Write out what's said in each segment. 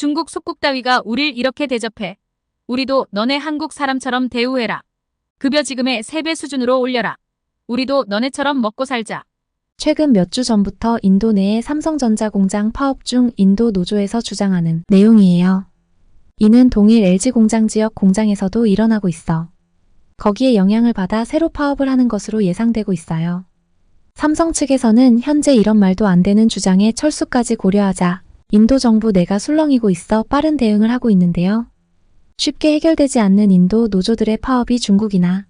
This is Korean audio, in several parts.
중국 속국 따위가 우릴 이렇게 대접해. 우리도 너네 한국 사람처럼 대우해라. 급여 지금의 3배 수준으로 올려라. 우리도 너네처럼 먹고 살자. 최근 몇 주 전부터 인도 내의 삼성전자 공장 파업 중 인도 노조에서 주장하는 내용이에요. 이는 동일 LG 공장 지역 공장에서도 일어나고 있어. 거기에 영향을 받아 새로 파업을 하는 것으로 예상되고 있어요. 삼성 측에서는 현재 이런 말도 안 되는 주장에 철수까지 고려하자 인도 정부 내가 술렁이고 있어 빠른 대응을 하고 있는데요. 쉽게 해결되지 않는 인도 노조들의 파업이 중국이나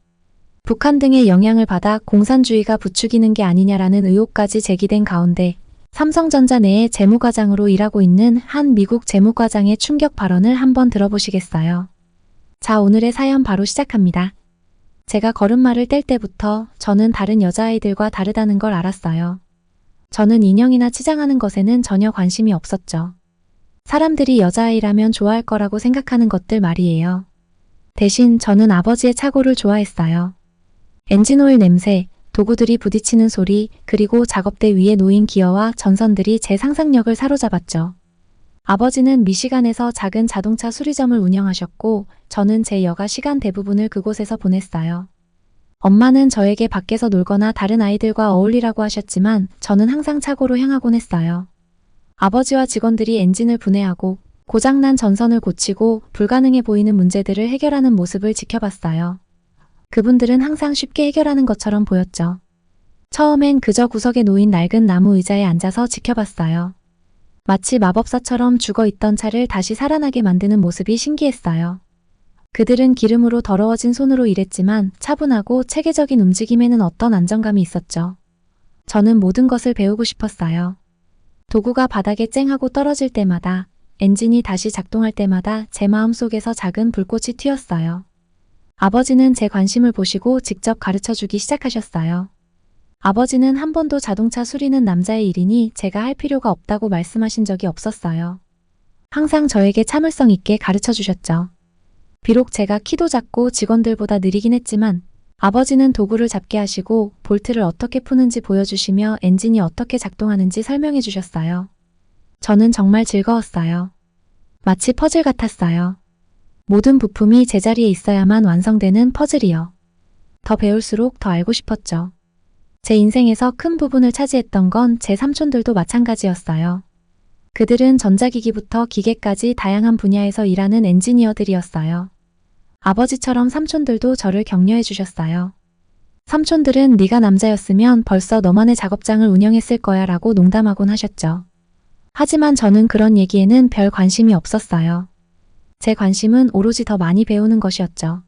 북한 등의 영향을 받아 공산주의가 부추기는 게 아니냐라는 의혹까지 제기된 가운데 삼성전자 내의 재무과장으로 일하고 있는 한 미국 재무과장의 충격 발언을 한번 들어보시겠어요? 자, 오늘의 사연 바로 시작합니다. 제가 걸음마를 뗄 때부터 저는 다른 여자아이들과 다르다는 걸 알았어요. 저는 인형이나 치장하는 것에는 전혀 관심이 없었죠. 사람들이 여자아이라면 좋아할 거라고 생각하는 것들 말이에요. 대신 저는 아버지의 차고를 좋아했어요. 엔진오일 냄새, 도구들이 부딪히는 소리, 그리고 작업대 위에 놓인 기어와 전선들이 제 상상력을 사로잡았죠. 아버지는 미시간에서 작은 자동차 수리점을 운영하셨고 저는 제 여가 시간 대부분을 그곳에서 보냈어요. 엄마는 저에게 밖에서 놀거나 다른 아이들과 어울리라고 하셨지만 저는 항상 차고로 향하곤 했어요. 아버지와 직원들이 엔진을 분해하고 고장난 전선을 고치고 불가능해 보이는 문제들을 해결하는 모습을 지켜봤어요. 그분들은 항상 쉽게 해결하는 것처럼 보였죠. 처음엔 그저 구석에 놓인 낡은 나무 의자에 앉아서 지켜봤어요. 마치 마법사처럼 죽어있던 차를 다시 살아나게 만드는 모습이 신기했어요. 그들은 기름으로 더러워진 손으로 일했지만 차분하고 체계적인 움직임에는 어떤 안정감이 있었죠. 저는 모든 것을 배우고 싶었어요. 도구가 바닥에 쨍하고 떨어질 때마다, 엔진이 다시 작동할 때마다 제 마음속에서 작은 불꽃이 튀었어요. 아버지는 제 관심을 보시고 직접 가르쳐주기 시작하셨어요. 아버지는 한 번도 자동차 수리는 남자의 일이니 제가 할 필요가 없다고 말씀하신 적이 없었어요. 항상 저에게 참을성 있게 가르쳐 주셨죠. 비록 제가 키도 작고 직원들보다 느리긴 했지만 아버지는 도구를 잡게 하시고 볼트를 어떻게 푸는지 보여주시며 엔진이 어떻게 작동하는지 설명해 주셨어요. 저는 정말 즐거웠어요. 마치 퍼즐 같았어요. 모든 부품이 제자리에 있어야만 완성되는 퍼즐이요. 더 배울수록 더 알고 싶었죠. 제 인생에서 큰 부분을 차지했던 건 제 삼촌들도 마찬가지였어요. 그들은 전자기기부터 기계까지 다양한 분야에서 일하는 엔지니어들이었어요. 아버지처럼 삼촌들도 저를 격려해 주셨어요. 삼촌들은 네가 남자였으면 벌써 너만의 작업장을 운영했을 거야 라고 농담하곤 하셨죠. 하지만 저는 그런 얘기에는 별 관심이 없었어요. 제 관심은 오로지 더 많이 배우는 것이었죠.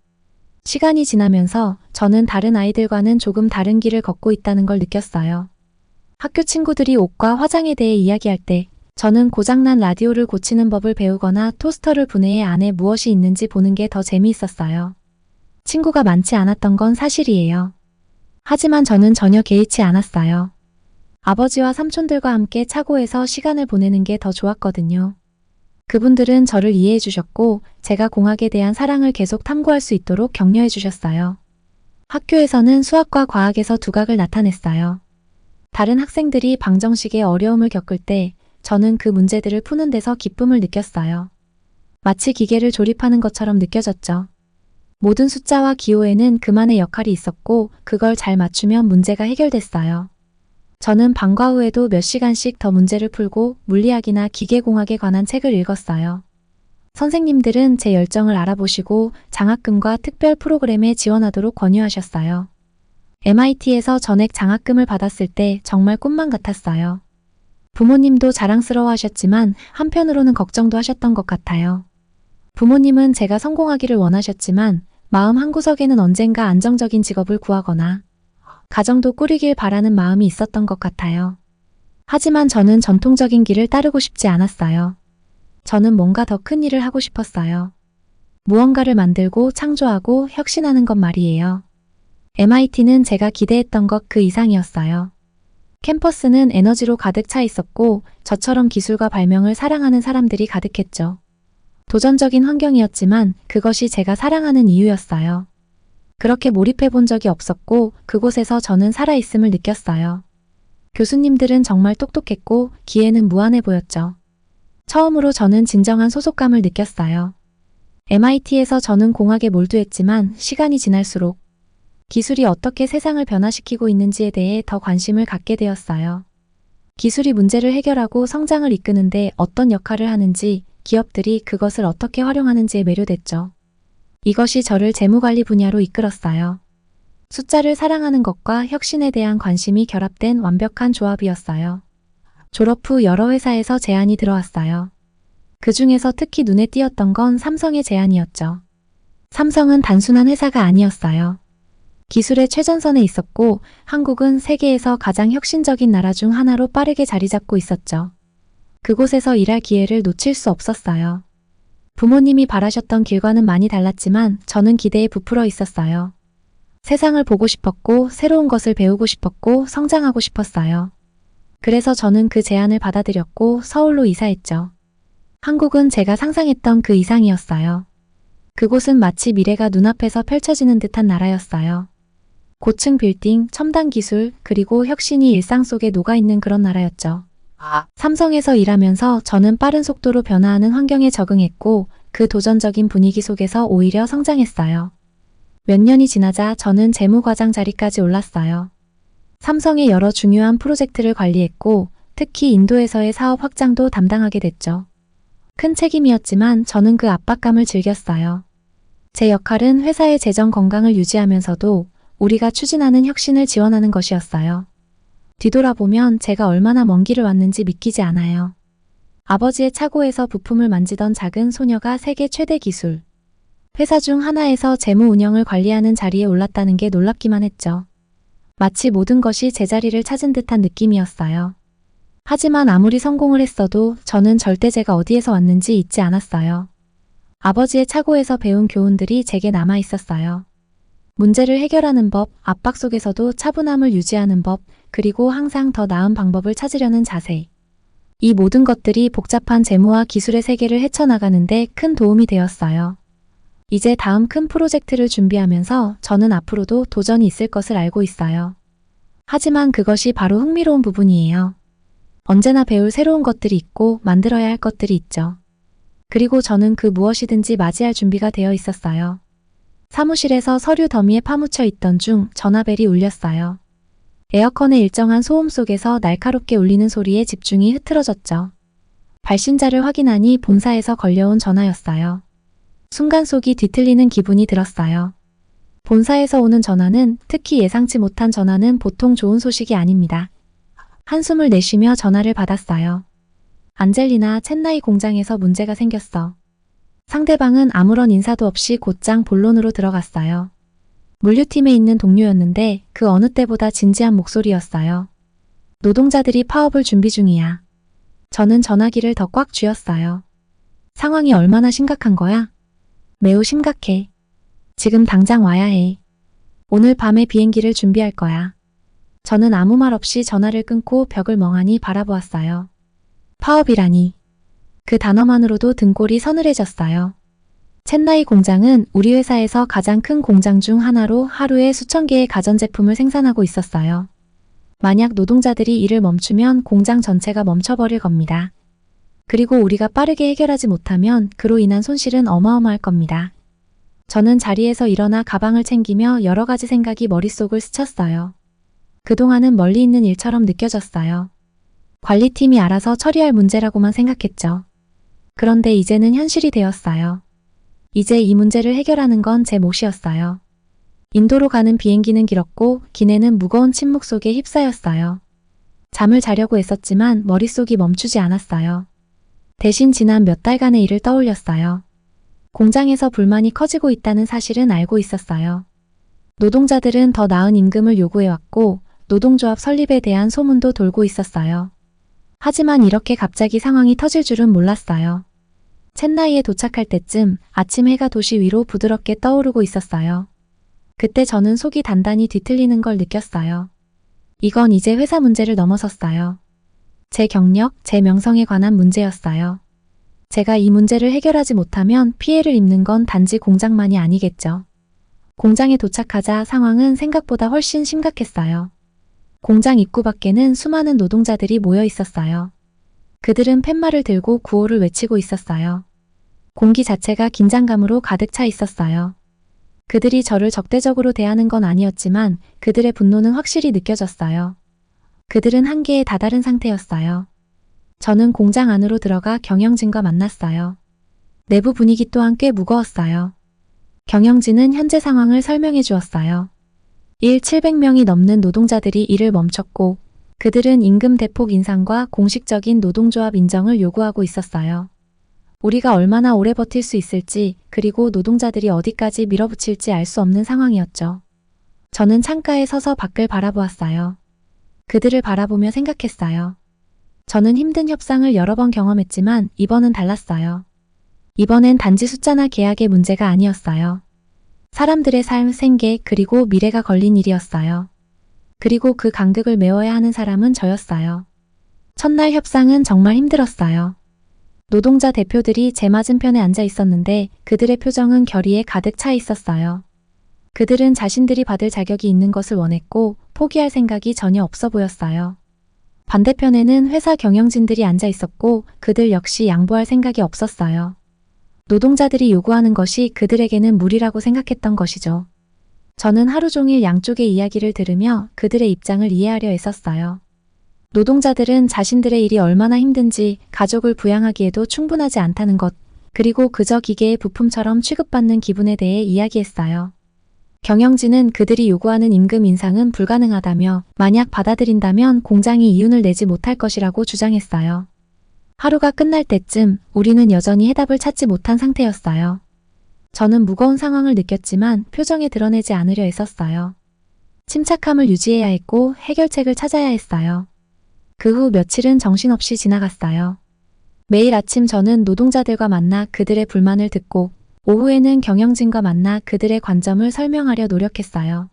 시간이 지나면서 저는 다른 아이들과는 조금 다른 길을 걷고 있다는 걸 느꼈어요. 학교 친구들이 옷과 화장에 대해 이야기할 때 저는 고장난 라디오를 고치는 법을 배우거나 토스터를 분해해 안에 무엇이 있는지 보는 게 더 재미있었어요. 친구가 많지 않았던 건 사실이에요. 하지만 저는 전혀 개의치 않았어요. 아버지와 삼촌들과 함께 차고에서 시간을 보내는 게 더 좋았거든요. 그분들은 저를 이해해 주셨고 제가 공학에 대한 사랑을 계속 탐구할 수 있도록 격려해 주셨어요. 학교에서는 수학과 과학에서 두각을 나타냈어요. 다른 학생들이 방정식의 어려움을 겪을 때 저는 그 문제들을 푸는 데서 기쁨을 느꼈어요. 마치 기계를 조립하는 것처럼 느껴졌죠. 모든 숫자와 기호에는 그만의 역할이 있었고 그걸 잘 맞추면 문제가 해결됐어요. 저는 방과 후에도 몇 시간씩 더 문제를 풀고 물리학이나 기계공학에 관한 책을 읽었어요. 선생님들은 제 열정을 알아보시고 장학금과 특별 프로그램에 지원하도록 권유하셨어요. MIT에서 전액 장학금을 받았을 때 정말 꿈만 같았어요. 부모님도 자랑스러워하셨지만 한편으로는 걱정도 하셨던 것 같아요. 부모님은 제가 성공하기를 원하셨지만 마음 한구석에는 언젠가 안정적인 직업을 구하거나 가정도 꾸리길 바라는 마음이 있었던 것 같아요. 하지만 저는 전통적인 길을 따르고 싶지 않았어요. 저는 뭔가 더 큰 일을 하고 싶었어요. 무언가를 만들고 창조하고 혁신하는 것 말이에요. MIT는 제가 기대했던 것 그 이상이었어요. 캠퍼스는 에너지로 가득 차 있었고 저처럼 기술과 발명을 사랑하는 사람들이 가득했죠. 도전적인 환경이었지만 그것이 제가 사랑하는 이유였어요. 그렇게 몰입해 본 적이 없었고 그곳에서 저는 살아있음을 느꼈어요. 교수님들은 정말 똑똑했고 기회는 무한해 보였죠. 처음으로 저는 진정한 소속감을 느꼈어요. MIT에서 저는 공학에 몰두했지만 시간이 지날수록 기술이 어떻게 세상을 변화시키고 있는지에 대해 더 관심을 갖게 되었어요. 기술이 문제를 해결하고 성장을 이끄는데 어떤 역할을 하는지, 기업들이 그것을 어떻게 활용하는지에 매료됐죠. 이것이 저를 재무관리 분야로 이끌었어요. 숫자를 사랑하는 것과 혁신에 대한 관심이 결합된 완벽한 조합이었어요. 졸업 후 여러 회사에서 제안이 들어왔어요. 그 중에서 특히 눈에 띄었던 건 삼성의 제안이었죠. 삼성은 단순한 회사가 아니었어요. 기술의 최전선에 있었고 한국은 세계에서 가장 혁신적인 나라 중 하나로 빠르게 자리 잡고 있었죠. 그곳에서 일할 기회를 놓칠 수 없었어요. 부모님이 바라셨던 길과는 많이 달랐지만 저는 기대에 부풀어 있었어요. 세상을 보고 싶었고 새로운 것을 배우고 싶었고 성장하고 싶었어요. 그래서 저는 그 제안을 받아들였고 서울로 이사했죠. 한국은 제가 상상했던 그 이상이었어요. 그곳은 마치 미래가 눈앞에서 펼쳐지는 듯한 나라였어요. 고층 빌딩, 첨단 기술, 그리고 혁신이 일상 속에 녹아있는 그런 나라였죠. 삼성에서 일하면서 저는 빠른 속도로 변화하는 환경에 적응했고 그 도전적인 분위기 속에서 오히려 성장했어요. 몇 년이 지나자 저는 재무과장 자리까지 올랐어요. 삼성의 여러 중요한 프로젝트를 관리했고 특히 인도에서의 사업 확장도 담당하게 됐죠. 큰 책임이었지만 저는 그 압박감을 즐겼어요. 제 역할은 회사의 재정 건강을 유지하면서도 우리가 추진하는 혁신을 지원하는 것이었어요. 뒤돌아보면 제가 얼마나 먼 길을 왔는지 믿기지 않아요. 아버지의 차고에서 부품을 만지던 작은 소녀가 세계 최대 기술 회사 중 하나에서 재무 운영을 관리하는 자리에 올랐다는 게 놀랍기만 했죠. 마치 모든 것이 제자리를 찾은 듯한 느낌이었어요. 하지만 아무리 성공을 했어도 저는 절대 제가 어디에서 왔는지 잊지 않았어요. 아버지의 차고에서 배운 교훈들이 제게 남아 있었어요. 문제를 해결하는 법, 압박 속에서도 차분함을 유지하는 법, 그리고 항상 더 나은 방법을 찾으려는 자세. 이 모든 것들이 복잡한 재무와 기술의 세계를 헤쳐나가는데 큰 도움이 되었어요. 이제 다음 큰 프로젝트를 준비하면서 저는 앞으로도 도전이 있을 것을 알고 있어요. 하지만 그것이 바로 흥미로운 부분이에요. 언제나 배울 새로운 것들이 있고 만들어야 할 것들이 있죠. 그리고 저는 그 무엇이든지 맞이할 준비가 되어 있었어요. 사무실에서 서류 더미에 파묻혀 있던 중 전화벨이 울렸어요. 에어컨의 일정한 소음 속에서 날카롭게 울리는 소리에 집중이 흐트러졌죠. 발신자를 확인하니 본사에서 걸려온 전화였어요. 순간 속이 뒤틀리는 기분이 들었어요. 본사에서 오는 전화는, 특히 예상치 못한 전화는 보통 좋은 소식이 아닙니다. 한숨을 내쉬며 전화를 받았어요. 안젤리나, 첸나이 공장에서 문제가 생겼어. 상대방은 아무런 인사도 없이 곧장 본론으로 들어갔어요. 물류팀에 있는 동료였는데 그 어느 때보다 진지한 목소리였어요. 노동자들이 파업을 준비 중이야. 저는 전화기를 더 꽉 쥐었어요. 상황이 얼마나 심각한 거야? 매우 심각해. 지금 당장 와야 해. 오늘 밤에 비행기를 준비할 거야. 저는 아무 말 없이 전화를 끊고 벽을 멍하니 바라보았어요. 파업이라니. 그 단어만으로도 등골이 서늘해졌어요. 첸나이 공장은 우리 회사에서 가장 큰 공장 중 하나로 하루에 수천 개의 가전제품을 생산하고 있었어요. 만약 노동자들이 일을 멈추면 공장 전체가 멈춰버릴 겁니다. 그리고 우리가 빠르게 해결하지 못하면 그로 인한 손실은 어마어마할 겁니다. 저는 자리에서 일어나 가방을 챙기며 여러 가지 생각이 머릿속을 스쳤어요. 그동안은 멀리 있는 일처럼 느껴졌어요. 관리팀이 알아서 처리할 문제라고만 생각했죠. 그런데 이제는 현실이 되었어요. 이제 이 문제를 해결하는 건 제 몫이었어요. 인도로 가는 비행기는 길었고 기내는 무거운 침묵 속에 휩싸였어요. 잠을 자려고 애썼지만 머릿속이 멈추지 않았어요. 대신 지난 몇 달간의 일을 떠올렸어요. 공장에서 불만이 커지고 있다는 사실은 알고 있었어요. 노동자들은 더 나은 임금을 요구해왔고 노동조합 설립에 대한 소문도 돌고 있었어요. 하지만 이렇게 갑자기 상황이 터질 줄은 몰랐어요. 첸나이에 도착할 때쯤 아침 해가 도시 위로 부드럽게 떠오르고 있었어요. 그때 저는 속이 단단히 뒤틀리는 걸 느꼈어요. 이건 이제 회사 문제를 넘어섰어요. 제 경력, 제 명성에 관한 문제였어요. 제가 이 문제를 해결하지 못하면 피해를 입는 건 단지 공장만이 아니겠죠. 공장에 도착하자 상황은 생각보다 훨씬 심각했어요. 공장 입구 밖에는 수많은 노동자들이 모여 있었어요. 그들은 팻말을 들고 구호를 외치고 있었어요. 공기 자체가 긴장감으로 가득 차 있었어요. 그들이 저를 적대적으로 대하는 건 아니었지만 그들의 분노는 확실히 느껴졌어요. 그들은 한계에 다다른 상태였어요. 저는 공장 안으로 들어가 경영진과 만났어요. 내부 분위기 또한 꽤 무거웠어요. 경영진은 현재 상황을 설명해 주었어요. 700명이 넘는 노동자들이 일을 멈췄고 그들은 임금 대폭 인상과 공식적인 노동조합 인정을 요구하고 있었어요. 우리가 얼마나 오래 버틸 수 있을지 그리고 노동자들이 어디까지 밀어붙일지 알 수 없는 상황이었죠. 저는 창가에 서서 밖을 바라보았어요. 그들을 바라보며 생각했어요. 저는 힘든 협상을 여러 번 경험했지만 이번은 달랐어요. 이번엔 단지 숫자나 계약의 문제가 아니었어요. 사람들의 삶, 생계, 그리고 미래가 걸린 일이었어요. 그리고 그 간극을 메워야 하는 사람은 저였어요. 첫날 협상은 정말 힘들었어요. 노동자 대표들이 제 맞은편에 앉아 있었는데 그들의 표정은 결의에 가득 차 있었어요. 그들은 자신들이 받을 자격이 있는 것을 원했고 포기할 생각이 전혀 없어 보였어요. 반대편에는 회사 경영진들이 앉아 있었고 그들 역시 양보할 생각이 없었어요. 노동자들이 요구하는 것이 그들에게는 무리라고 생각했던 것이죠. 저는 하루 종일 양쪽의 이야기를 들으며 그들의 입장을 이해하려 애썼어요. 노동자들은 자신들의 일이 얼마나 힘든지 가족을 부양하기에도 충분하지 않다는 것, 그리고 그저 기계의 부품처럼 취급받는 기분에 대해 이야기했어요. 경영진은 그들이 요구하는 임금 인상은 불가능하다며 만약 받아들인다면 공장이 이윤을 내지 못할 것이라고 주장했어요. 하루가 끝날 때쯤 우리는 여전히 해답을 찾지 못한 상태였어요. 저는 무거운 상황을 느꼈지만 표정에 드러내지 않으려 애썼어요. 침착함을 유지해야 했고 해결책을 찾아야 했어요. 그 후 며칠은 정신없이 지나갔어요. 매일 아침 저는 노동자들과 만나 그들의 불만을 듣고 오후에는 경영진과 만나 그들의 관점을 설명하려 노력했어요.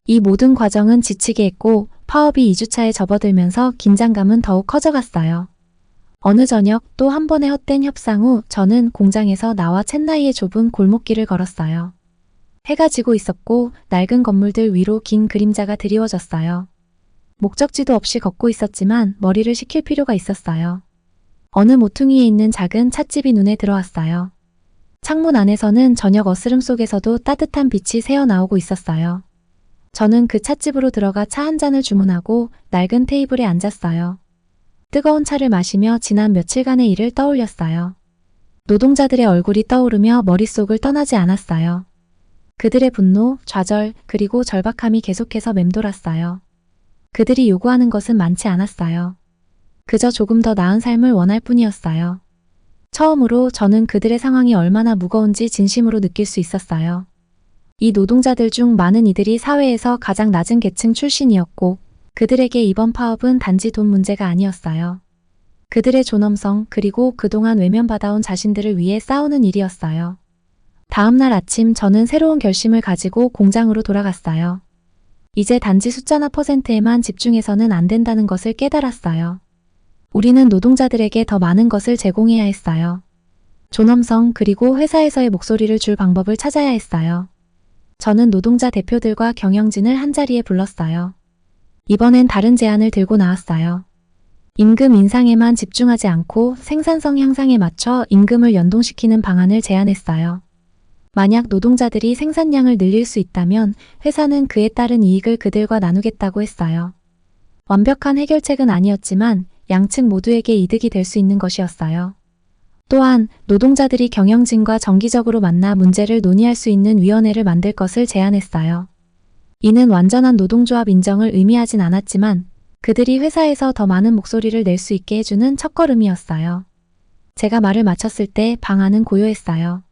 이 모든 과정은 지치게 했고 파업이 2주차에 접어들면서 긴장감은 더욱 커져갔어요. 어느 저녁 또 한 번의 헛된 협상 후 저는 공장에서 나와 첸나이의 좁은 골목길을 걸었어요. 해가 지고 있었고 낡은 건물들 위로 긴 그림자가 드리워졌어요. 목적지도 없이 걷고 있었지만 머리를 식힐 필요가 있었어요. 어느 모퉁이에 있는 작은 찻집이 눈에 들어왔어요. 창문 안에서는 저녁 어스름 속에서도 따뜻한 빛이 새어나오고 있었어요. 저는 그 찻집으로 들어가 차 한 잔을 주문하고 낡은 테이블에 앉았어요. 뜨거운 차를 마시며 지난 며칠간의 일을 떠올렸어요. 노동자들의 얼굴이 떠오르며 머릿속을 떠나지 않았어요. 그들의 분노, 좌절, 그리고 절박함이 계속해서 맴돌았어요. 그들이 요구하는 것은 많지 않았어요. 그저 조금 더 나은 삶을 원할 뿐이었어요. 처음으로 저는 그들의 상황이 얼마나 무거운지 진심으로 느낄 수 있었어요. 이 노동자들 중 많은 이들이 사회에서 가장 낮은 계층 출신이었고 그들에게 이번 파업은 단지 돈 문제가 아니었어요. 그들의 존엄성 그리고 그동안 외면받아온 자신들을 위해 싸우는 일이었어요. 다음 날 아침 저는 새로운 결심을 가지고 공장으로 돌아갔어요. 이제 단지 숫자나 퍼센트에만 집중해서는 안 된다는 것을 깨달았어요. 우리는 노동자들에게 더 많은 것을 제공해야 했어요. 존엄성 그리고 회사에서의 목소리를 줄 방법을 찾아야 했어요. 저는 노동자 대표들과 경영진을 한자리에 불렀어요. 이번엔 다른 제안을 들고 나왔어요. 임금 인상에만 집중하지 않고 생산성 향상에 맞춰 임금을 연동시키는 방안을 제안했어요. 만약 노동자들이 생산량을 늘릴 수 있다면 회사는 그에 따른 이익을 그들과 나누겠다고 했어요. 완벽한 해결책은 아니었지만 양측 모두에게 이득이 될 수 있는 것이었어요. 또한 노동자들이 경영진과 정기적으로 만나 문제를 논의할 수 있는 위원회를 만들 것을 제안했어요. 이는 완전한 노동조합 인정을 의미하진 않았지만 그들이 회사에서 더 많은 목소리를 낼 수 있게 해주는 첫걸음이었어요. 제가 말을 마쳤을 때 방안은 고요했어요.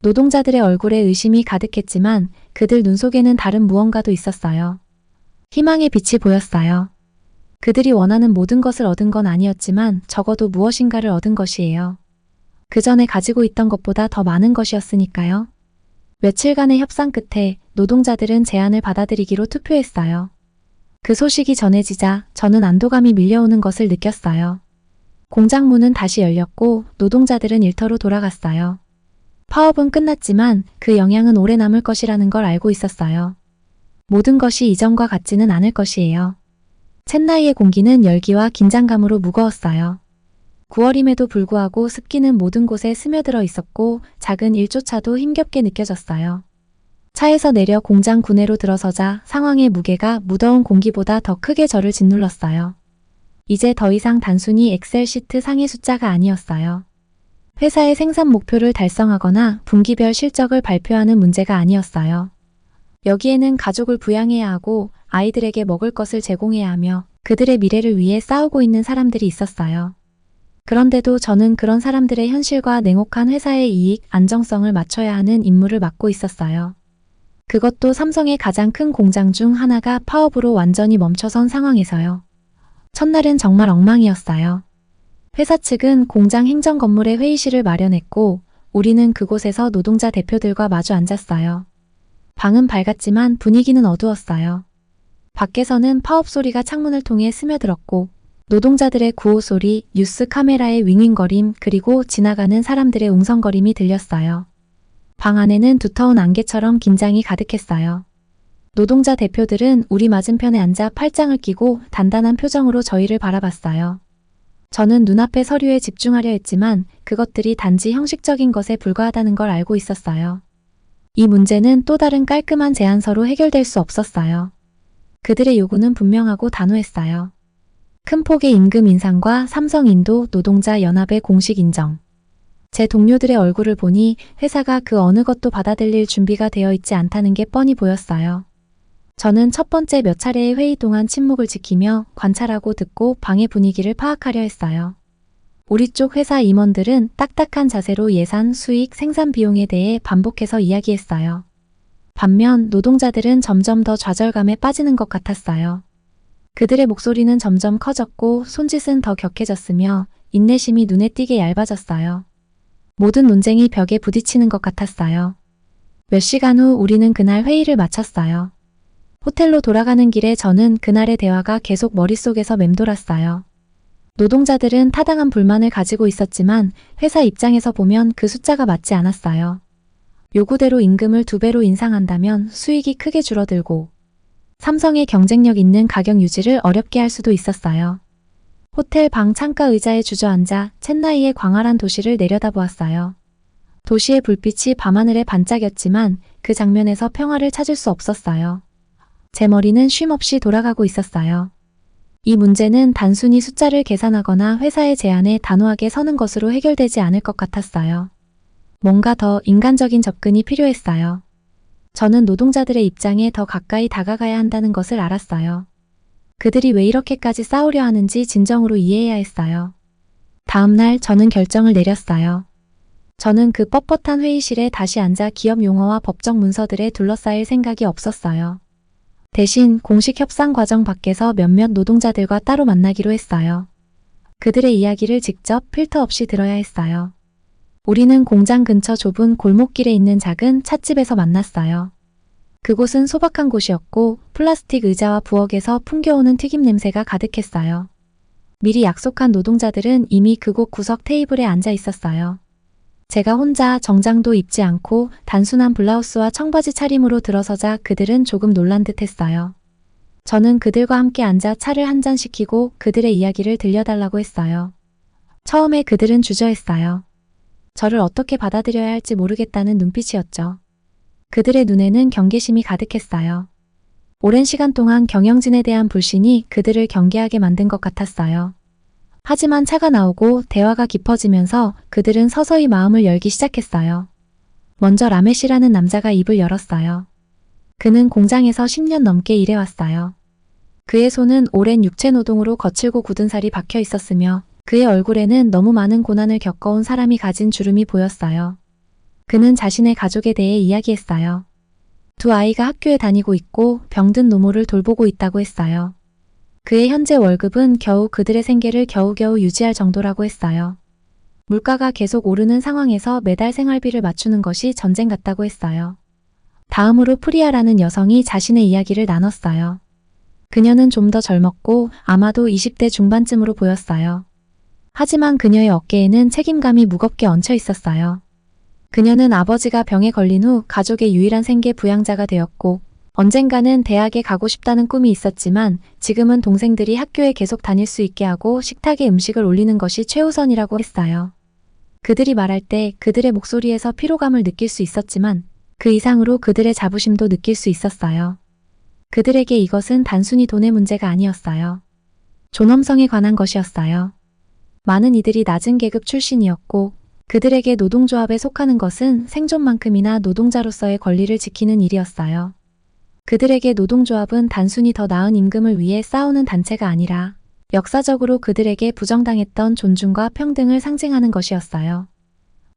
노동자들의 얼굴에 의심이 가득했지만 그들 눈 속에는 다른 무언가도 있었어요. 희망의 빛이 보였어요. 그들이 원하는 모든 것을 얻은 건 아니었지만 적어도 무엇인가를 얻은 것이에요. 그 전에 가지고 있던 것보다 더 많은 것이었으니까요. 며칠간의 협상 끝에 노동자들은 제안을 받아들이기로 투표했어요. 그 소식이 전해지자 저는 안도감이 밀려오는 것을 느꼈어요. 공장 문은 다시 열렸고 노동자들은 일터로 돌아갔어요. 파업은 끝났지만 그 영향은 오래 남을 것이라는 걸 알고 있었어요. 모든 것이 이전과 같지는 않을 것이에요. 첸나이의 공기는 열기와 긴장감으로 무거웠어요. 9월임에도 불구하고 습기는 모든 곳에 스며들어 있었고 작은 일조차도 힘겹게 느껴졌어요. 차에서 내려 공장 구내로 들어서자 상황의 무게가 무더운 공기보다 더 크게 저를 짓눌렀어요. 이제 더 이상 단순히 엑셀 시트 상의 숫자가 아니었어요. 회사의 생산 목표를 달성하거나 분기별 실적을 발표하는 문제가 아니었어요. 여기에는 가족을 부양해야 하고 아이들에게 먹을 것을 제공해야 하며 그들의 미래를 위해 싸우고 있는 사람들이 있었어요. 그런데도 저는 그런 사람들의 현실과 냉혹한 회사의 이익, 안정성을 맞춰야 하는 임무를 맡고 있었어요. 그것도 삼성의 가장 큰 공장 중 하나가 파업으로 완전히 멈춰선 상황에서요. 첫날은 정말 엉망이었어요. 회사 측은 공장 행정 건물에 회의실을 마련했고 우리는 그곳에서 노동자 대표들과 마주 앉았어요. 방은 밝았지만 분위기는 어두웠어요. 밖에서는 파업 소리가 창문을 통해 스며들었고 노동자들의 구호 소리, 뉴스 카메라의 윙윙거림, 그리고 지나가는 사람들의 웅성거림이 들렸어요. 방 안에는 두터운 안개처럼 긴장이 가득했어요. 노동자 대표들은 우리 맞은편에 앉아 팔짱을 끼고 단단한 표정으로 저희를 바라봤어요. 저는 눈앞의 서류에 집중하려 했지만 그것들이 단지 형식적인 것에 불과하다는 걸 알고 있었어요. 이 문제는 또 다른 깔끔한 제안서로 해결될 수 없었어요. 그들의 요구는 분명하고 단호했어요. 큰 폭의 임금 인상과 삼성 인도 노동자 연합의 공식 인정. 제 동료들의 얼굴을 보니 회사가 그 어느 것도 받아들일 준비가 되어 있지 않다는 게 뻔히 보였어요. 저는 첫 번째 몇 차례의 회의 동안 침묵을 지키며 관찰하고 듣고 방의 분위기를 파악하려 했어요. 우리 쪽 회사 임원들은 딱딱한 자세로 예산, 수익, 생산 비용에 대해 반복해서 이야기했어요. 반면 노동자들은 점점 더 좌절감에 빠지는 것 같았어요. 그들의 목소리는 점점 커졌고 손짓은 더 격해졌으며 인내심이 눈에 띄게 얇아졌어요. 모든 논쟁이 벽에 부딪히는 것 같았어요. 몇 시간 후 우리는 그날 회의를 마쳤어요. 호텔로 돌아가는 길에 저는 그날의 대화가 계속 머릿속에서 맴돌았어요. 노동자들은 타당한 불만을 가지고 있었지만 회사 입장에서 보면 그 숫자가 맞지 않았어요. 요구대로 임금을 2배로 인상한다면 수익이 크게 줄어들고 삼성의 경쟁력 있는 가격 유지를 어렵게 할 수도 있었어요. 호텔 방 창가 의자에 주저앉아 첸나이의 광활한 도시를 내려다보았어요. 도시의 불빛이 밤하늘에 반짝였지만 그 장면에서 평화를 찾을 수 없었어요. 제 머리는 쉼없이 돌아가고 있었어요. 이 문제는 단순히 숫자를 계산하거나 회사의 제안에 단호하게 서는 것으로 해결되지 않을 것 같았어요. 뭔가 더 인간적인 접근이 필요했어요. 저는 노동자들의 입장에 더 가까이 다가가야 한다는 것을 알았어요. 그들이 왜 이렇게까지 싸우려 하는지 진정으로 이해해야 했어요. 다음 날 저는 결정을 내렸어요. 저는 그 뻣뻣한 회의실에 다시 앉아 기업 용어와 법적 문서들에 둘러싸일 생각이 없었어요. 대신 공식 협상 과정 밖에서 몇몇 노동자들과 따로 만나기로 했어요. 그들의 이야기를 직접 필터 없이 들어야 했어요. 우리는 공장 근처 좁은 골목길에 있는 작은 찻집에서 만났어요. 그곳은 소박한 곳이었고 플라스틱 의자와 부엌에서 풍겨오는 튀김 냄새가 가득했어요. 미리 약속한 노동자들은 이미 그곳 구석 테이블에 앉아 있었어요. 제가 혼자 정장도 입지 않고 단순한 블라우스와 청바지 차림으로 들어서자 그들은 조금 놀란 듯 했어요. 저는 그들과 함께 앉아 차를 한 잔 시키고 그들의 이야기를 들려달라고 했어요. 처음에 그들은 주저했어요. 저를 어떻게 받아들여야 할지 모르겠다는 눈빛이었죠. 그들의 눈에는 경계심이 가득했어요. 오랜 시간 동안 경영진에 대한 불신이 그들을 경계하게 만든 것 같았어요. 하지만 차가 나오고 대화가 깊어지면서 그들은 서서히 마음을 열기 시작했어요. 먼저 라메시라는 남자가 입을 열었어요. 그는 공장에서 10년 넘게 일해왔어요. 그의 손은 오랜 육체 노동으로 거칠고 굳은 살이 박혀 있었으며 그의 얼굴에는 너무 많은 고난을 겪어온 사람이 가진 주름이 보였어요. 그는 자신의 가족에 대해 이야기했어요. 2 아이가 학교에 다니고 있고 병든 노모를 돌보고 있다고 했어요. 그의 현재 월급은 겨우 그들의 생계를 겨우겨우 유지할 정도라고 했어요. 물가가 계속 오르는 상황에서 매달 생활비를 맞추는 것이 전쟁 같다고 했어요. 다음으로 프리아라는 여성이 자신의 이야기를 나눴어요. 그녀는 좀 더 젊었고 아마도 20대 중반쯤으로 보였어요. 하지만 그녀의 어깨에는 책임감이 무겁게 얹혀 있었어요. 그녀는 아버지가 병에 걸린 후 가족의 유일한 생계 부양자가 되었고 언젠가는 대학에 가고 싶다는 꿈이 있었지만 지금은 동생들이 학교에 계속 다닐 수 있게 하고 식탁에 음식을 올리는 것이 최우선이라고 했어요. 그들이 말할 때 그들의 목소리에서 피로감을 느낄 수 있었지만 그 이상으로 그들의 자부심도 느낄 수 있었어요. 그들에게 이것은 단순히 돈의 문제가 아니었어요. 존엄성에 관한 것이었어요. 많은 이들이 낮은 계급 출신이었고 그들에게 노동조합에 속하는 것은 생존만큼이나 노동자로서의 권리를 지키는 일이었어요. 그들에게 노동조합은 단순히 더 나은 임금을 위해 싸우는 단체가 아니라 역사적으로 그들에게 부정당했던 존중과 평등을 상징하는 것이었어요.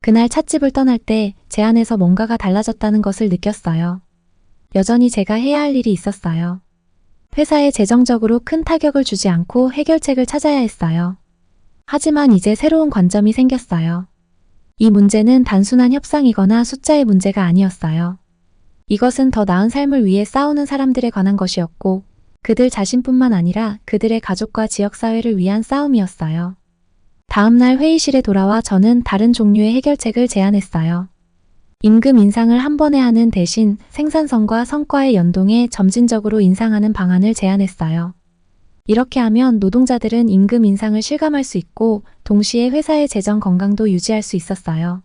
그날 찻집을 떠날 때 제 안에서 뭔가가 달라졌다는 것을 느꼈어요. 여전히 제가 해야 할 일이 있었어요. 회사에 재정적으로 큰 타격을 주지 않고 해결책을 찾아야 했어요. 하지만 이제 새로운 관점이 생겼어요. 이 문제는 단순한 협상이거나 숫자의 문제가 아니었어요. 이것은 더 나은 삶을 위해 싸우는 사람들에 관한 것이었고 그들 자신뿐만 아니라 그들의 가족과 지역사회를 위한 싸움이었어요. 다음날 회의실에 돌아와 저는 다른 종류의 해결책을 제안했어요. 임금 인상을 한 번에 하는 대신 생산성과 성과의 연동에 점진적으로 인상하는 방안을 제안했어요. 이렇게 하면 노동자들은 임금 인상을 실감할 수 있고 동시에 회사의 재정 건강도 유지할 수 있었어요.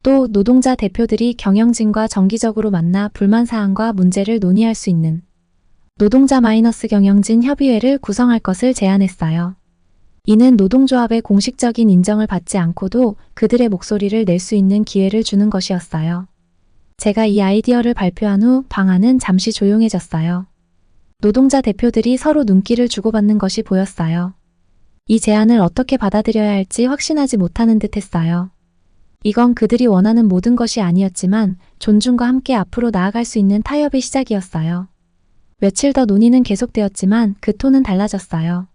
또 노동자 대표들이 경영진과 정기적으로 만나 불만사항과 문제를 논의할 수 있는 노동자 마이너스 경영진 협의회를 구성할 것을 제안했어요. 이는 노동조합의 공식적인 인정을 받지 않고도 그들의 목소리를 낼 수 있는 기회를 주는 것이었어요. 제가 이 아이디어를 발표한 후 방안은 잠시 조용해졌어요. 노동자 대표들이 서로 눈길을 주고받는 것이 보였어요. 이 제안을 어떻게 받아들여야 할지 확신하지 못하는 듯 했어요. 이건 그들이 원하는 모든 것이 아니었지만 존중과 함께 앞으로 나아갈 수 있는 타협의 시작이었어요. 며칠 더 논의는 계속되었지만 그 톤은 달라졌어요.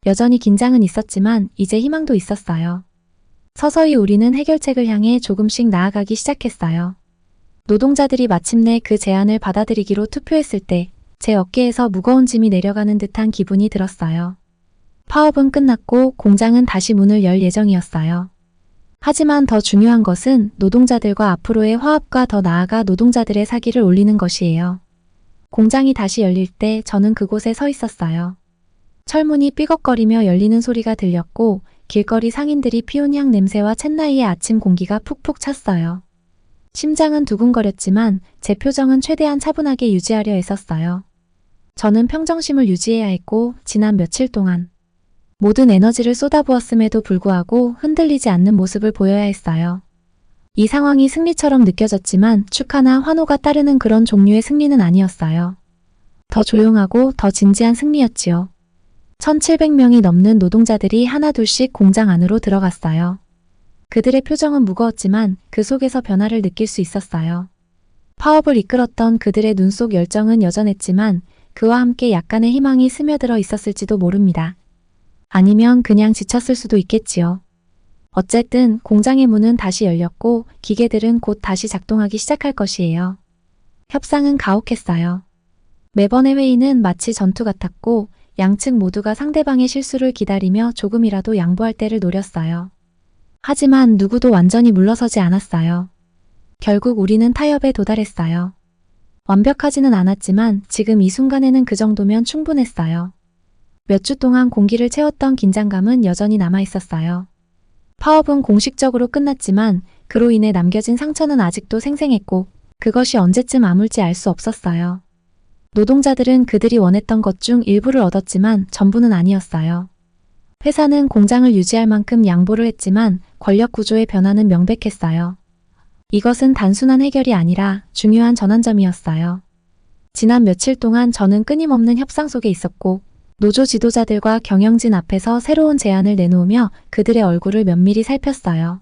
여전히 긴장은 있었지만 이제 희망도 있었어요. 서서히 우리는 해결책을 향해 조금씩 나아가기 시작했어요. 노동자들이 마침내 그 제안을 받아들이기로 투표했을 때 제 어깨에서 무거운 짐이 내려가는 듯한 기분이 들었어요. 파업은 끝났고 공장은 다시 문을 열 예정이었어요. 하지만 더 중요한 것은 노동자들과 앞으로의 화합과 더 나아가 노동자들의 사기를 올리는 것이에요. 공장이 다시 열릴 때 저는 그곳에 서 있었어요. 철문이 삐걱거리며 열리는 소리가 들렸고 길거리 상인들이 피운 향 냄새와 챗나이의 아침 공기가 푹푹 찼어요. 심장은 두근거렸지만 제 표정은 최대한 차분하게 유지하려 애썼어요. 저는 평정심을 유지해야 했고 지난 며칠 동안 모든 에너지를 쏟아부었음에도 불구하고 흔들리지 않는 모습을 보여야 했어요. 이 상황이 승리처럼 느껴졌지만 축하나 환호가 따르는 그런 종류의 승리는 아니었어요. 더 조용하고 더 진지한 승리였지요. 1700명이 넘는 노동자들이 하나둘씩 공장 안으로 들어갔어요. 그들의 표정은 무거웠지만 그 속에서 변화를 느낄 수 있었어요. 파업을 이끌었던 그들의 눈 속 열정은 여전했지만 그와 함께 약간의 희망이 스며들어 있었을지도 모릅니다. 아니면 그냥 지쳤을 수도 있겠지요. 어쨌든 공장의 문은 다시 열렸고 기계들은 곧 다시 작동하기 시작할 것이에요. 협상은 가혹했어요. 매번의 회의는 마치 전투 같았고 양측 모두가 상대방의 실수를 기다리며 조금이라도 양보할 때를 노렸어요. 하지만 누구도 완전히 물러서지 않았어요. 결국 우리는 타협에 도달했어요. 완벽하지는 않았지만 지금 이 순간에는 그 정도면 충분했어요. 몇 주 동안 공기를 채웠던 긴장감은 여전히 남아있었어요. 파업은 공식적으로 끝났지만 그로 인해 남겨진 상처는 아직도 생생했고 그것이 언제쯤 아물지 알 수 없었어요. 노동자들은 그들이 원했던 것 중 일부를 얻었지만 전부는 아니었어요. 회사는 공장을 유지할 만큼 양보를 했지만 권력 구조의 변화는 명백했어요. 이것은 단순한 해결이 아니라 중요한 전환점이었어요. 지난 며칠 동안 저는 끊임없는 협상 속에 있었고 노조 지도자들과 경영진 앞에서 새로운 제안을 내놓으며 그들의 얼굴을 면밀히 살폈어요.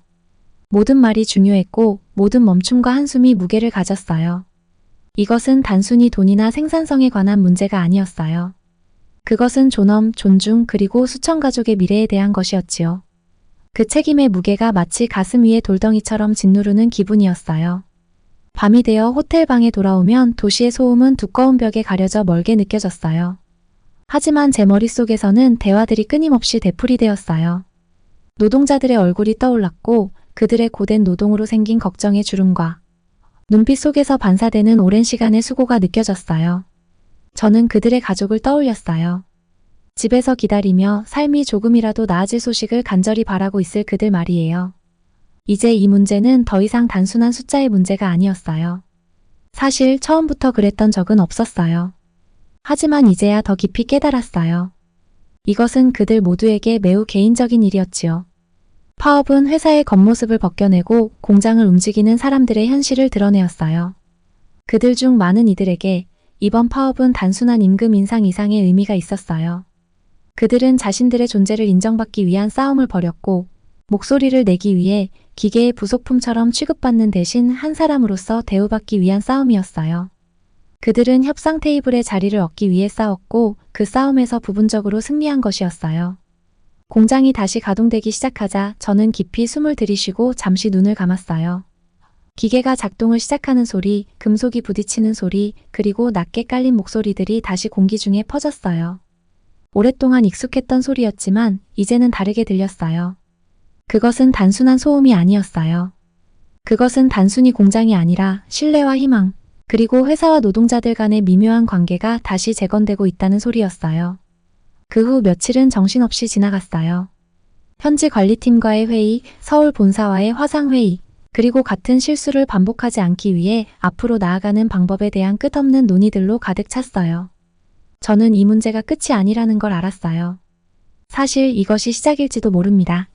모든 말이 중요했고 모든 멈춤과 한숨이 무게를 가졌어요. 이것은 단순히 돈이나 생산성에 관한 문제가 아니었어요. 그것은 존엄, 존중 그리고 수천 가족의 미래에 대한 것이었지요. 그 책임의 무게가 마치 가슴 위에 돌덩이처럼 짓누르는 기분이었어요. 밤이 되어 호텔 방에 돌아오면 도시의 소음은 두꺼운 벽에 가려져 멀게 느껴졌어요. 하지만 제 머릿속에서는 대화들이 끊임없이 되풀이되었어요. 노동자들의 얼굴이 떠올랐고 그들의 고된 노동으로 생긴 걱정의 주름과 눈빛 속에서 반사되는 오랜 시간의 수고가 느껴졌어요. 저는 그들의 가족을 떠올렸어요. 집에서 기다리며 삶이 조금이라도 나아질 소식을 간절히 바라고 있을 그들 말이에요. 이제 이 문제는 더 이상 단순한 숫자의 문제가 아니었어요. 사실 처음부터 그랬던 적은 없었어요. 하지만 이제야 더 깊이 깨달았어요. 이것은 그들 모두에게 매우 개인적인 일이었지요. 파업은 회사의 겉모습을 벗겨내고 공장을 움직이는 사람들의 현실을 드러내었어요. 그들 중 많은 이들에게 이번 파업은 단순한 임금 인상 이상의 의미가 있었어요. 그들은 자신들의 존재를 인정받기 위한 싸움을 벌였고 목소리를 내기 위해 기계의 부속품처럼 취급받는 대신 한 사람으로서 대우받기 위한 싸움이었어요. 그들은 협상 테이블의 자리를 얻기 위해 싸웠고 그 싸움에서 부분적으로 승리한 것이었어요. 공장이 다시 가동되기 시작하자 저는 깊이 숨을 들이쉬고 잠시 눈을 감았어요. 기계가 작동을 시작하는 소리, 금속이 부딪히는 소리, 그리고 낮게 깔린 목소리들이 다시 공기 중에 퍼졌어요. 오랫동안 익숙했던 소리였지만 이제는 다르게 들렸어요. 그것은 단순한 소음이 아니었어요. 그것은 단순히 공장이 아니라 신뢰와 희망, 그리고 회사와 노동자들 간의 미묘한 관계가 다시 재건되고 있다는 소리였어요. 그 후 며칠은 정신없이 지나갔어요. 현지 관리팀과의 회의, 서울 본사와의 화상회의, 그리고 같은 실수를 반복하지 않기 위해 앞으로 나아가는 방법에 대한 끝없는 논의들로 가득 찼어요. 저는 이 문제가 끝이 아니라는 걸 알았어요. 사실 이것이 시작일지도 모릅니다.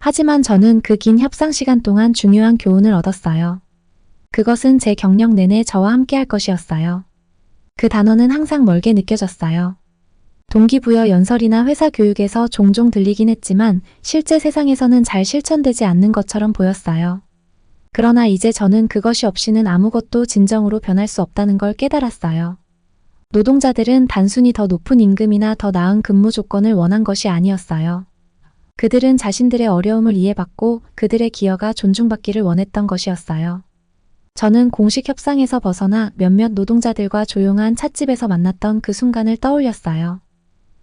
하지만 저는 그 긴 협상 시간 동안 중요한 교훈을 얻었어요. 그것은 제 경력 내내 저와 함께 할 것이었어요. 그 단어는 항상 멀게 느껴졌어요. 동기부여 연설이나 회사 교육에서 종종 들리긴 했지만 실제 세상에서는 잘 실천되지 않는 것처럼 보였어요. 그러나 이제 저는 그것이 없이는 아무것도 진정으로 변할 수 없다는 걸 깨달았어요. 노동자들은 단순히 더 높은 임금이나 더 나은 근무 조건을 원한 것이 아니었어요. 그들은 자신들의 어려움을 이해받고 그들의 기여가 존중받기를 원했던 것이었어요. 저는 공식 협상에서 벗어나 몇몇 노동자들과 조용한 찻집에서 만났던 그 순간을 떠올렸어요.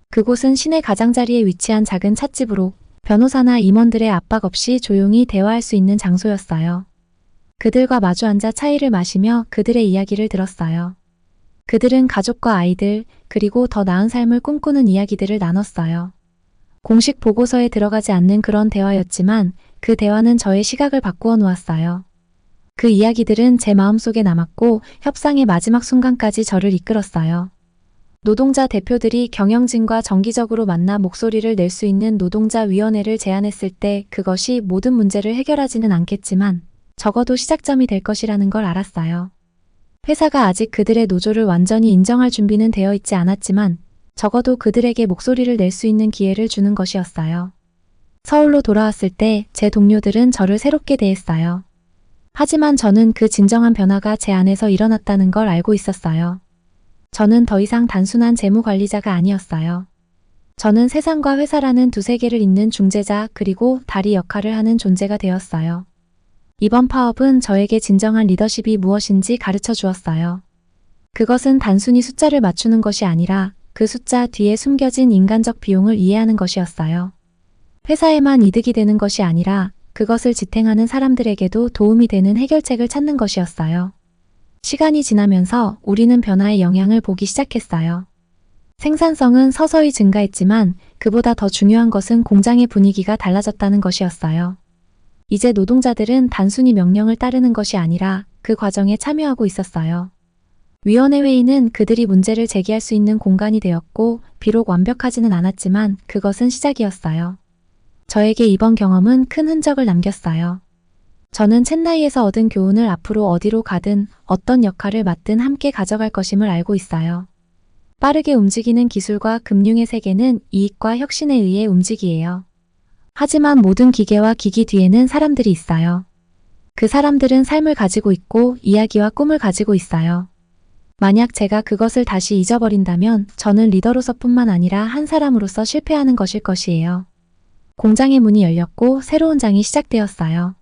그곳은 시내 가장자리에 위치한 작은 찻집으로 변호사나 임원들의 압박 없이 조용히 대화할 수 있는 장소였어요. 그들과 마주 앉아 차이를 마시며 그들의 이야기를 들었어요. 그들은 가족과 아이들, 그리고 더 나은 삶을 꿈꾸는 이야기들을 나눴어요. 공식 보고서에 들어가지 않는 그런 대화였지만 그 대화는 저의 시각을 바꾸어 놓았어요. 그 이야기들은 제 마음속에 남았고 협상의 마지막 순간까지 저를 이끌었어요. 노동자 대표들이 경영진과 정기적으로 만나 목소리를 낼 수 있는 노동자위원회를 제안했을 때 그것이 모든 문제를 해결하지는 않겠지만 적어도 시작점이 될 것이라는 걸 알았어요. 회사가 아직 그들의 노조를 완전히 인정할 준비는 되어 있지 않았지만 적어도 그들에게 목소리를 낼 수 있는 기회를 주는 것이었어요. 서울로 돌아왔을 때 제 동료들은 저를 새롭게 대했어요. 하지만 저는 그 진정한 변화가 제 안에서 일어났다는 걸 알고 있었어요. 저는 더 이상 단순한 재무 관리자가 아니었어요. 저는 세상과 회사라는 두 세계를 잇는 중재자 그리고 다리 역할을 하는 존재가 되었어요. 이번 파업은 저에게 진정한 리더십이 무엇인지 가르쳐 주었어요. 그것은 단순히 숫자를 맞추는 것이 아니라 그 숫자 뒤에 숨겨진 인간적 비용을 이해하는 것이었어요. 회사에만 이득이 되는 것이 아니라 그것을 지탱하는 사람들에게도 도움이 되는 해결책을 찾는 것이었어요. 시간이 지나면서 우리는 변화의 영향을 보기 시작했어요. 생산성은 서서히 증가했지만 그보다 더 중요한 것은 공장의 분위기가 달라졌다는 것이었어요. 이제 노동자들은 단순히 명령을 따르는 것이 아니라 그 과정에 참여하고 있었어요. 위원회 회의는 그들이 문제를 제기할 수 있는 공간이 되었고 비록 완벽하지는 않았지만 그것은 시작이었어요. 저에게 이번 경험은 큰 흔적을 남겼어요. 저는 챗나이에서 얻은 교훈을 앞으로 어디로 가든 어떤 역할을 맡든 함께 가져갈 것임을 알고 있어요. 빠르게 움직이는 기술과 금융의 세계는 이익과 혁신에 의해 움직이에요. 하지만 모든 기계와 기기 뒤에는 사람들이 있어요. 그 사람들은 삶을 가지고 있고 이야기와 꿈을 가지고 있어요. 만약 제가 그것을 다시 잊어버린다면 저는 리더로서뿐만 아니라 한 사람으로서 실패하는 것일 것이에요. 공장의 문이 열렸고 새로운 장이 시작되었어요.